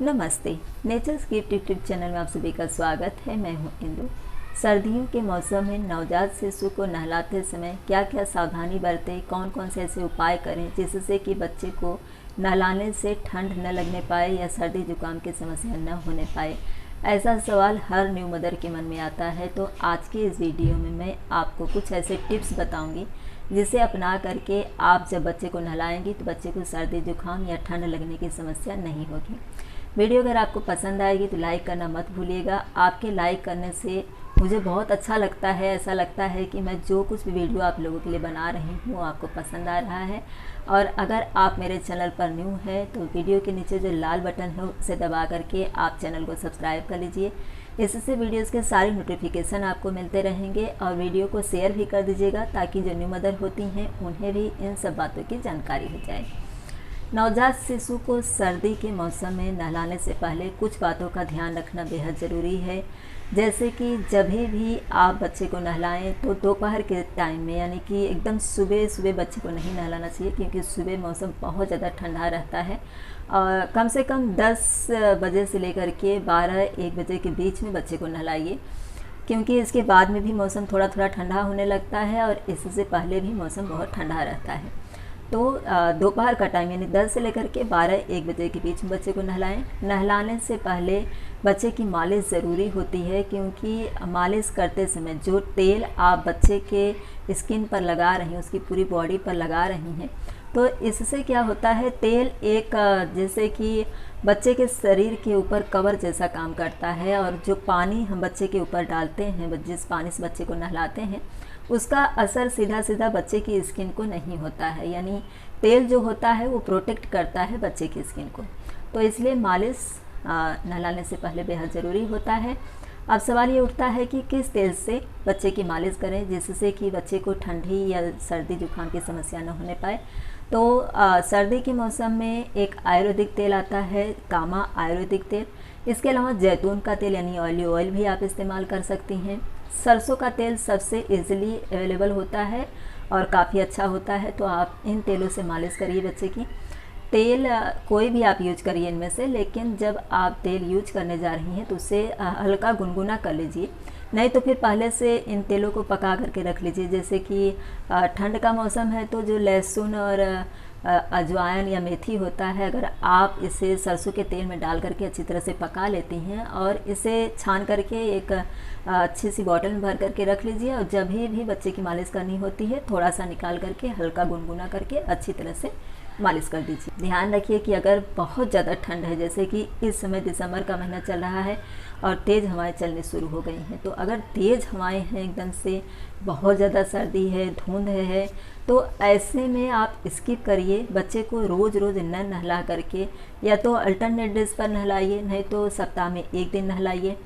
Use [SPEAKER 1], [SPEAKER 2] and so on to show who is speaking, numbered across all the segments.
[SPEAKER 1] नमस्ते। Natures gift YouTube channel में आप सभी का स्वागत है। मैं हूं इंदु। सर्दियों के मौसम में नवजात शिशु को नहलाते समय क्या क्या सावधानी बरतें, कौन कौन से ऐसे उपाय करें जिससे कि बच्चे को नहलाने से ठंड न लगने पाए या सर्दी जुकाम की समस्या न होने पाए, ऐसा सवाल हर न्यू मदर के मन में आता है। तो आज के इस वीडियो में मैं आपको कुछ ऐसे टिप्स बताऊंगी जिसे अपना करके आप जब बच्चे को नहलाएंगी तो बच्चे को सर्दी जुकाम या ठंड लगने की समस्या नहीं होगी। वीडियो अगर आपको पसंद आएगी तो लाइक करना मत भूलिएगा। आपके लाइक करने से मुझे बहुत अच्छा लगता है। ऐसा लगता है कि मैं जो कुछ भी वीडियो आप लोगों के लिए बना रही हूँ वो आपको पसंद आ रहा है। और अगर आप मेरे चैनल पर न्यू हैं तो वीडियो के नीचे जो लाल बटन है उसे दबा करके आप चैनल को सब्सक्राइब कर लीजिए। इससे वीडियोस के सारे नोटिफिकेशन आपको मिलते रहेंगे। और वीडियो को शेयर भी कर दीजिएगा ताकि जो न्यू मदर होती हैं उन्हें भी इन सब बातों की जानकारी हो जाए। नवजात शिशु को सर्दी के मौसम में नहलाने से पहले कुछ बातों का ध्यान रखना बेहद ज़रूरी है। जैसे कि जब भी आप बच्चे को नहलाएं तो दोपहर के टाइम में, यानी कि एकदम सुबह सुबह बच्चे को नहीं नहलाना चाहिए, क्योंकि सुबह मौसम बहुत ज़्यादा ठंडा रहता है। और कम से कम 10 बजे से लेकर के 12-1 बजे के बीच में बच्चे को नहलाइए, क्योंकि इसके बाद में भी मौसम थोड़ा थोड़ा ठंडा होने लगता है और इससे पहले भी मौसम बहुत ठंडा रहता है। तो दोपहर का टाइम यानी 10 से लेकर के 12-1 बजे के बीच में बच्चे को नहलाएं। नहलाने से पहले बच्चे की मालिश ज़रूरी होती है, क्योंकि मालिश करते समय जो तेल आप बच्चे के स्किन पर लगा रही हैं, उसकी पूरी बॉडी पर लगा रही हैं, तो इससे क्या होता है, तेल एक जैसे कि बच्चे के शरीर के ऊपर कवर जैसा काम करता है। और जो पानी हम बच्चे के ऊपर डालते हैं, जिस पानी से बच्चे को नहलाते हैं, उसका असर सीधा सीधा बच्चे की स्किन को नहीं होता है। यानी तेल जो होता है वो प्रोटेक्ट करता है बच्चे की स्किन को। तो इसलिए मालिश नहलाने से पहले बेहद ज़रूरी होता है। अब सवाल ये उठता है कि किस तेल से बच्चे की मालिश करें जिससे कि बच्चे को ठंडी या सर्दी जुकाम की समस्या न होने पाए। तो सर्दी के मौसम में एक आयुर्वेदिक तेल आता है, कामा आयुर्वेदिक तेल। इसके अलावा जैतून का तेल यानी ऑयल भी आप इस्तेमाल कर सकती हैं। सरसों का तेल सबसे इजीली अवेलेबल होता है और काफ़ी अच्छा होता है, तो आप इन तेलों से मालिश करिए बच्चे की। तेल कोई भी आप यूज करिए इनमें से, लेकिन जब आप तेल यूज करने जा रही हैं तो उसे हल्का गुनगुना कर लीजिए। नहीं तो फिर पहले से इन तेलों को पका करके रख लीजिए। जैसे कि ठंड का मौसम है तो जो लहसुन और अजवाइन या मेथी होता है, अगर आप इसे सरसों के तेल में डाल करके अच्छी तरह से पका लेती हैं और इसे छान करके एक अच्छी सी बॉटल में भर करके रख लीजिए, और जब भी बच्चे की मालिश करनी होती है थोड़ा सा निकाल करके हल्का गुनगुना करके अच्छी तरह से मालिश कर दीजिए। ध्यान रखिए कि अगर बहुत ज़्यादा ठंड है, जैसे कि इस समय दिसंबर का महीना चल रहा है और तेज़ हवाएं चलने शुरू हो गई हैं, तो अगर तेज़ हवाएं हैं, एकदम से बहुत ज़्यादा सर्दी है, धुंध है, तो ऐसे में आप स्किप करिए। बच्चे को रोज़ रोज़ न नहला करके या तो अल्टरनेट डेज पर नहलाइए, नहीं तो सप्ताह में 1 दिन नहलाइए।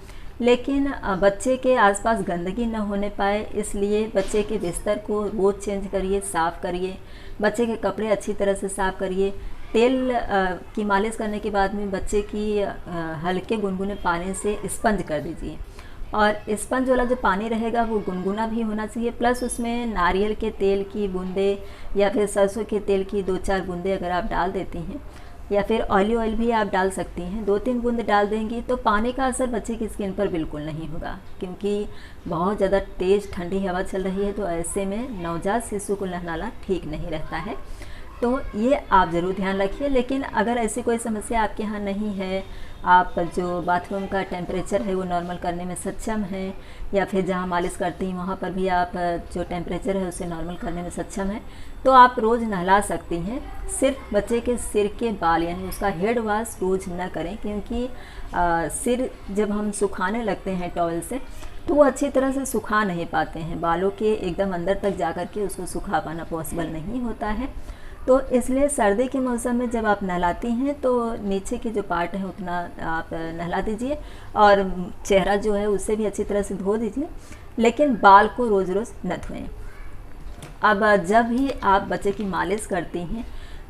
[SPEAKER 1] लेकिन बच्चे के आसपास गंदगी न होने पाए, इसलिए बच्चे के बिस्तर को रोज़ चेंज करिए, साफ़ करिए। बच्चे के कपड़े अच्छी तरह से साफ़ करिए। तेल की मालिश करने के बाद में बच्चे की हल्के गुनगुने पानी से स्पंज कर दीजिए। और स्पंज वाला जो पानी रहेगा वो गुनगुना भी होना चाहिए, प्लस उसमें नारियल के तेल की बूंदे या फिर सरसों के तेल की 2-4 बूंदे अगर आप डाल देती हैं, या फिर ऑयल भी आप डाल सकती हैं, 2-3 बूंद डाल देंगी तो पानी का असर बच्चे की स्किन पर बिल्कुल नहीं होगा, क्योंकि बहुत ज़्यादा तेज़ ठंडी हवा चल रही है। तो ऐसे में नवजात शिशु को नहलाना ठीक नहीं रहता है, तो ये आप ज़रूर ध्यान रखिए। लेकिन अगर ऐसी कोई समस्या आपके यहाँ नहीं है, आप जो बाथरूम का टेम्परेचर है वो नॉर्मल करने में सक्षम हैं, या फिर जहाँ मालिश करती हैं वहाँ पर भी आप जो टेम्परेचर है उसे नॉर्मल करने में सक्षम हैं, तो आप रोज़ नहला सकती हैं। सिर्फ बच्चे के सिर के बाल यानी उसका हेड वॉश रोज़ न करें, क्योंकि सिर जब हम सुखाने लगते हैं टॉवल से तो वो अच्छी तरह से सुखा नहीं पाते हैं। बालों के एकदम अंदर तक जा कर के उसको सुखा पाना पॉसिबल नहीं होता है। तो इसलिए सर्दी के मौसम में जब आप नहलाती हैं तो नीचे की जो पार्ट है उतना आप नहला दीजिए, और चेहरा जो है उसे भी अच्छी तरह से धो दीजिए, लेकिन बाल को रोज़ रोज़ न धोएं। अब जब भी आप बच्चे की मालिश करती हैं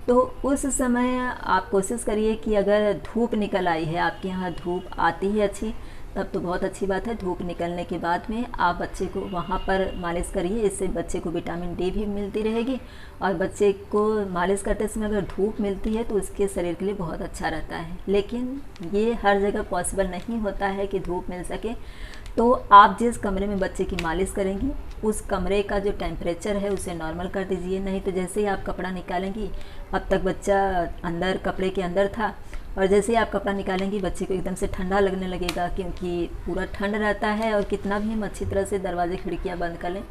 [SPEAKER 1] तो उस समय आप कोशिश करिए कि अगर धूप निकल आई है, आपके यहाँ धूप आती है अच्छी, तब तो बहुत अच्छी बात है। धूप निकलने के बाद में आप बच्चे को वहाँ पर मालिश करिए, इससे बच्चे को विटामिन डी भी मिलती रहेगी। और बच्चे को मालिश करते समय अगर धूप मिलती है तो उसके शरीर के लिए बहुत अच्छा रहता है। लेकिन ये हर जगह पॉसिबल नहीं होता है कि धूप मिल सके। तो आप जिस कमरे में बच्चे की मालिश करेंगी उस कमरे का जो टेम्परेचर है उसे नॉर्मल कर दीजिए। नहीं तो जैसे ही आप कपड़ा निकालेंगी, अब तक बच्चा अंदर कपड़े के अंदर था, और जैसे ही आप कपड़ा निकालेंगी बच्चे को एकदम से ठंडा लगने लगेगा, क्योंकि पूरा ठंड रहता है। और कितना भी हम अच्छी तरह से दरवाजे खिड़कियाँ बंद कर लें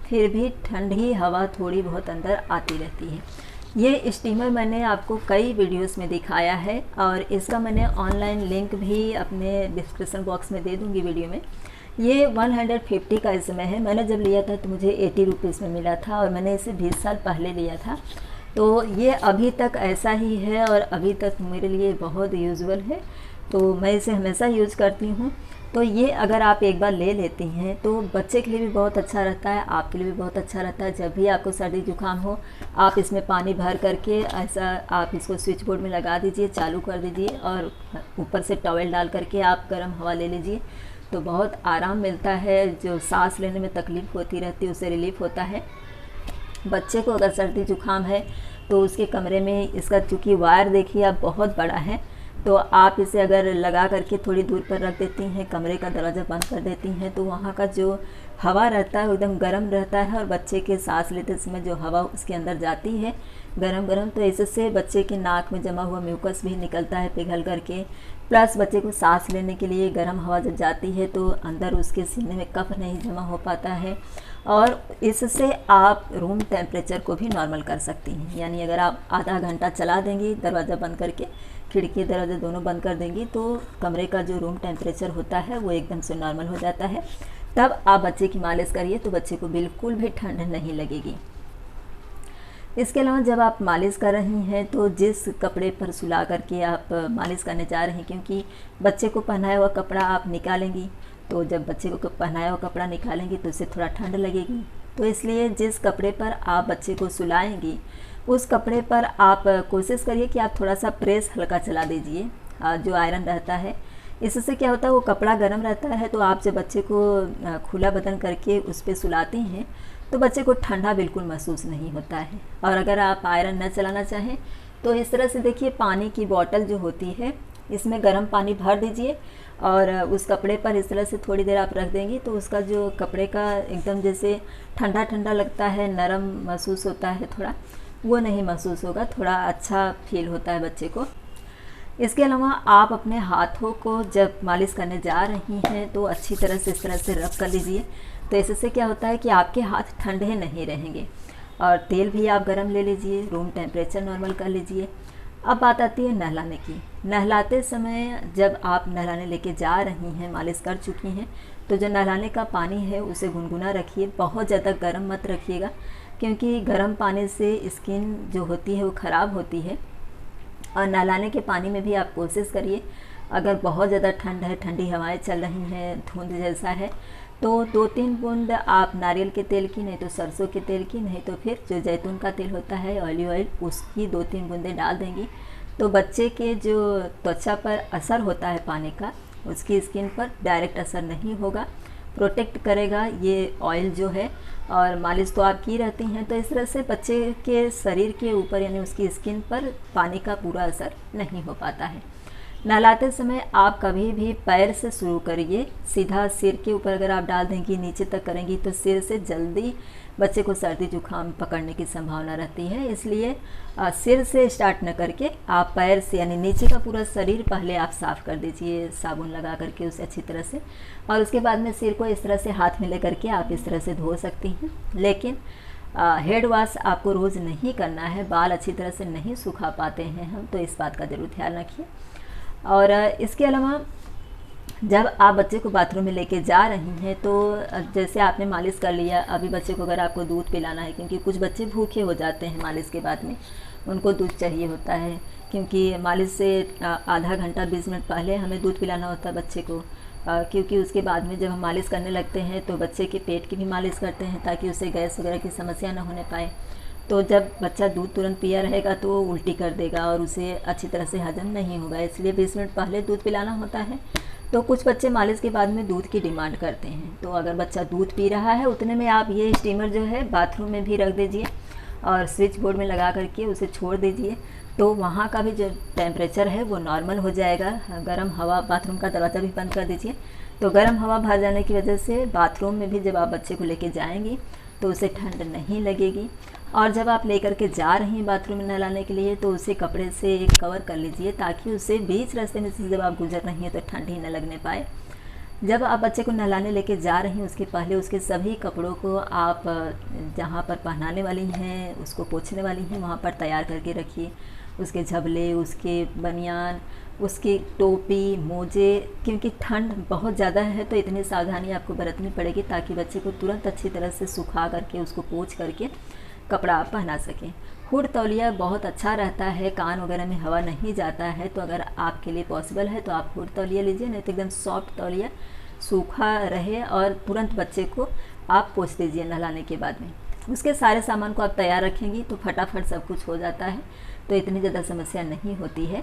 [SPEAKER 1] फिर भी ठंडी हवा थोड़ी बहुत अंदर आती रहती है। ये स्टीमर मैंने आपको कई वीडियोस में दिखाया है और इसका मैंने ऑनलाइन लिंक भी अपने डिस्क्रिप्शन बॉक्स में दे दूँगी वीडियो में। ये 150 का इस समय है। मैंने जब लिया था तो मुझे 80 रुपीज़ में मिला था और मैंने इसे 20 साल पहले लिया था। तो ये अभी तक ऐसा ही है और अभी तक मेरे लिए बहुत यूज़फुल है, तो मैं इसे हमेशा यूज़ करती हूँ। तो ये अगर आप एक बार ले लेती हैं तो बच्चे के लिए भी बहुत अच्छा रहता है, आपके लिए भी बहुत अच्छा रहता है। जब भी आपको सर्दी जुकाम हो आप इसमें पानी भर करके ऐसा आप इसको स्विच बोर्ड में लगा दीजिए, चालू कर दीजिए और ऊपर से टॉवल डाल करके आप गर्म हवा ले लीजिए, तो बहुत आराम मिलता है। जो सांस लेने में तकलीफ़ होती रहती है उससे रिलीफ होता है। बच्चे को अगर सर्दी जुकाम है तो उसके कमरे में इसका चूँकि वायर देखिए आप बहुत बड़ा है, तो आप इसे अगर लगा करके थोड़ी दूर पर रख देती हैं, कमरे का दरवाज़ा बंद कर देती हैं, तो वहाँ का जो हवा रहता है एकदम गर्म रहता है और बच्चे के सांस लेते समय जो हवा उसके अंदर जाती है गरम गरम, तो इससे बच्चे के नाक में जमा हुआ म्यूकस भी निकलता है पिघल करके। प्लस बच्चे को सांस लेने के लिए गर्म हवा जब जाती है तो अंदर उसके सीने में कफ नहीं जमा हो पाता है और इससे आप रूम टेम्परेचर को भी नॉर्मल कर सकती हैं। यानी अगर आप आधा घंटा चला देंगी दरवाज़ा बंद करके, खिड़की दरवाजे दोनों बंद कर देंगी, तो कमरे का जो रूम टेम्परेचर होता है वो एकदम से नॉर्मल हो जाता है। तब आप बच्चे की मालिश करिए तो बच्चे को बिल्कुल भी ठंड नहीं लगेगी। इसके अलावा जब आप मालिश कर रही हैं तो जिस कपड़े पर सुला करके आप मालिश करने जा रही हैं, क्योंकि बच्चे को पहनाया हुआ कपड़ा आप निकालेंगी, तो जब बच्चे को पहनाया हुआ कपड़ा निकालेंगी तो उसे थोड़ा ठंड लगेगी। तो इसलिए जिस कपड़े पर आप बच्चे को सुलाएंगी उस कपड़े पर आप कोशिश करिए कि आप थोड़ा सा प्रेस हल्का चला दीजिए, जो आयरन रहता है। इससे क्या होता है, वो कपड़ा गर्म रहता है, तो आप जब बच्चे को खुला बदन करके उस पर सुलाती हैं तो बच्चे को ठंडा बिल्कुल महसूस नहीं होता है। और अगर आप आयरन न चलाना चाहें तो इस तरह से देखिए, पानी की बोतल जो होती है इसमें गर्म पानी भर दीजिए और उस कपड़े पर इस तरह से थोड़ी देर आप रख देंगी तो उसका जो कपड़े का एकदम जैसे ठंडा ठंडा लगता है, नरम महसूस होता है, थोड़ा वो नहीं महसूस होगा, थोड़ा अच्छा फील होता है बच्चे को। इसके अलावा आप अपने हाथों को जब मालिश करने जा रही हैं तो अच्छी तरह से इस तरह से रब कर लीजिए, तो इससे क्या होता है कि आपके हाथ ठंडे नहीं रहेंगे। और तेल भी आप गर्म ले लीजिए, रूम टेम्परेचर नॉर्मल कर लीजिए। अब बात आती है नहलाने की। नहलाते समय जब आप नहलाने लेके जा रही हैं, मालिश कर चुकी हैं, तो जो नहलाने का पानी है उसे गुनगुना रखिए, बहुत ज़्यादा गर्म मत रखिएगा, क्योंकि गर्म पानी से स्किन जो होती है वो ख़राब होती है। और नहलाने के पानी में भी आप कोशिश करिए, अगर बहुत ज़्यादा ठंड है, ठंडी हवाएं चल रही हैं, धुंध जैसा है, तो 2-3 बूंद आप नारियल के तेल की, नहीं तो सरसों के तेल की, नहीं तो फिर जो जैतून का तेल होता है ऑयल, उसकी 2-3 बूंदें डाल देंगी, तो बच्चे के जो त्वचा पर असर होता है पानी का, उसकी स्किन पर डायरेक्ट असर नहीं होगा, प्रोटेक्ट करेगा ये ऑयल जो है। और मालिश तो आप की रहती हैं, तो इस तरह से बच्चे के शरीर के ऊपर यानी उसकी स्किन पर पानी का पूरा असर नहीं हो पाता है। नहलाते समय आप कभी भी पैर से शुरू करिए, सीधा सिर के ऊपर अगर आप डाल देंगी, नीचे तक करेंगी तो सिर से जल्दी बच्चे को सर्दी जुकाम पकड़ने की संभावना रहती है। इसलिए सिर से स्टार्ट न करके आप पैर से यानी नीचे का पूरा शरीर पहले आप साफ़ कर दीजिए साबुन लगा करके उसे अच्छी तरह से, और उसके बाद में सिर को इस तरह से हाथ में ले करके आप इस तरह से धो सकती हैं। लेकिन हेड वॉश आपको रोज़ नहीं करना है, बाल अच्छी तरह से नहीं सुखा पाते हैं हम, तो इस बात का ज़रूर ध्यान रखिए। और इसके अलावा जब आप बच्चे को बाथरूम में लेके जा रही हैं तो जैसे आपने मालिश कर लिया, अभी बच्चे को अगर आपको दूध पिलाना है, क्योंकि कुछ बच्चे भूखे हो जाते हैं मालिश के बाद में, उनको दूध चाहिए होता है, क्योंकि मालिश से आधा घंटा 20 मिनट पहले हमें दूध पिलाना होता है बच्चे को, क्योंकि उसके बाद में जब हम मालिश करने लगते हैं तो बच्चे के पेट की भी मालिश करते हैं ताकि उसे गैस वगैरह की समस्या न होने पाए। तो जब बच्चा दूध तुरंत पिया रहेगा तो वो उल्टी कर देगा और उसे अच्छी तरह से हजम नहीं होगा, इसलिए 20 मिनट पहले दूध पिलाना होता है तो कुछ बच्चे मालिश के बाद में दूध की डिमांड करते हैं, तो अगर बच्चा दूध पी रहा है उतने में आप ये स्टीमर जो है बाथरूम में भी रख दीजिए और स्विच बोर्ड में लगा करके उसे छोड़ दीजिए, तो वहाँ का भी जो टेम्परेचर है वो नॉर्मल हो जाएगा। गर्म हवा, बाथरूम का दरवाज़ा भी बंद कर दीजिए, तो गर्म हवा भर जाने की वजह से बाथरूम में भी जब आप बच्चे को लेके जाएंगी तो उसे ठंड नहीं लगेगी। और जब आप लेकर के जा रही हैं बाथरूम में नहलाने के लिए तो उसे कपड़े से एक कवर कर लीजिए, ताकि उसे बीच रास्ते में से जब आप गुजर रही हैं तो ठंड ही न लगने पाए। जब आप बच्चे को नहलाने लेके जा रही हैं उसके पहले उसके सभी कपड़ों को आप जहाँ पर पहनाने वाली हैं, उसको पोंछने वाली हैं, वहाँ पर तैयार करके रखिए। उसके झबले, उसके बनियान, उसकी टोपी, मोजे, क्योंकि ठंड बहुत ज़्यादा है तो इतनी सावधानी आपको बरतनी पड़ेगी ताकि बच्चे को तुरंत अच्छी तरह से सुखा करके उसको पोंछ करके कपड़ा आप पहना सकें। हुड तौलिया बहुत अच्छा रहता है, कान वगैरह में हवा नहीं जाता है, तो अगर आपके लिए पॉसिबल है तो आप हुड तौलिया लीजिए, नहीं तो एकदम सॉफ्ट तौलिया, सूखा रहे और तुरंत बच्चे को आप पोंछ दीजिए नहलाने के बाद में। उसके सारे सामान को आप तैयार रखेंगी तो फटाफट सब कुछ हो जाता है, तो इतनी ज़्यादा समस्या नहीं होती है।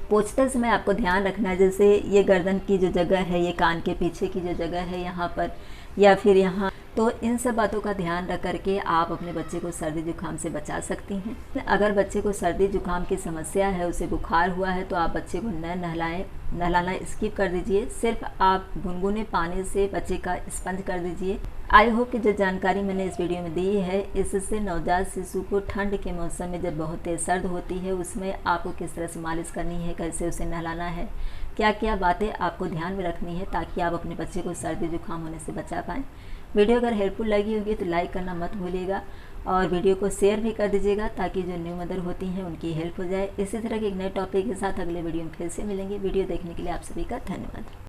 [SPEAKER 1] पोंछते समय आपको ध्यान रखना है, जैसे ये गर्दन की जो जगह है, ये कान के पीछे की जो जगह है यहाँ पर या फिर यहाँ, तो इन सब बातों का ध्यान रख करके आप अपने बच्चे को सर्दी जुकाम से बचा सकती हैं। अगर बच्चे को सर्दी जुकाम की समस्या है, उसे बुखार हुआ है, तो आप बच्चे को न नहलाना स्किप कर दीजिए। सिर्फ आप गुनगुने पानी से बच्चे का स्पंज कर दीजिए। आई होप कि जो जानकारी मैंने इस वीडियो में दी है, इससे नवजात शिशु को ठंड के मौसम में जब बहुत तेज सर्द होती है उसमें आपको किस तरह से मालिश करनी है, कैसे उसे नहलाना है, क्या क्या बातें आपको ध्यान में रखनी है ताकि आप अपने बच्चे को सर्दी जुकाम होने से बचा पाएँ। वीडियो अगर हेल्पफुल लगी होगी तो लाइक करना मत भूलिएगा और वीडियो को शेयर भी कर दीजिएगा ताकि जो न्यू मदर होती हैं उनकी हेल्प हो जाए। इसी तरह के एक नए टॉपिक के साथ अगले वीडियो में फिर से मिलेंगे। वीडियो देखने के लिए आप सभी का धन्यवाद।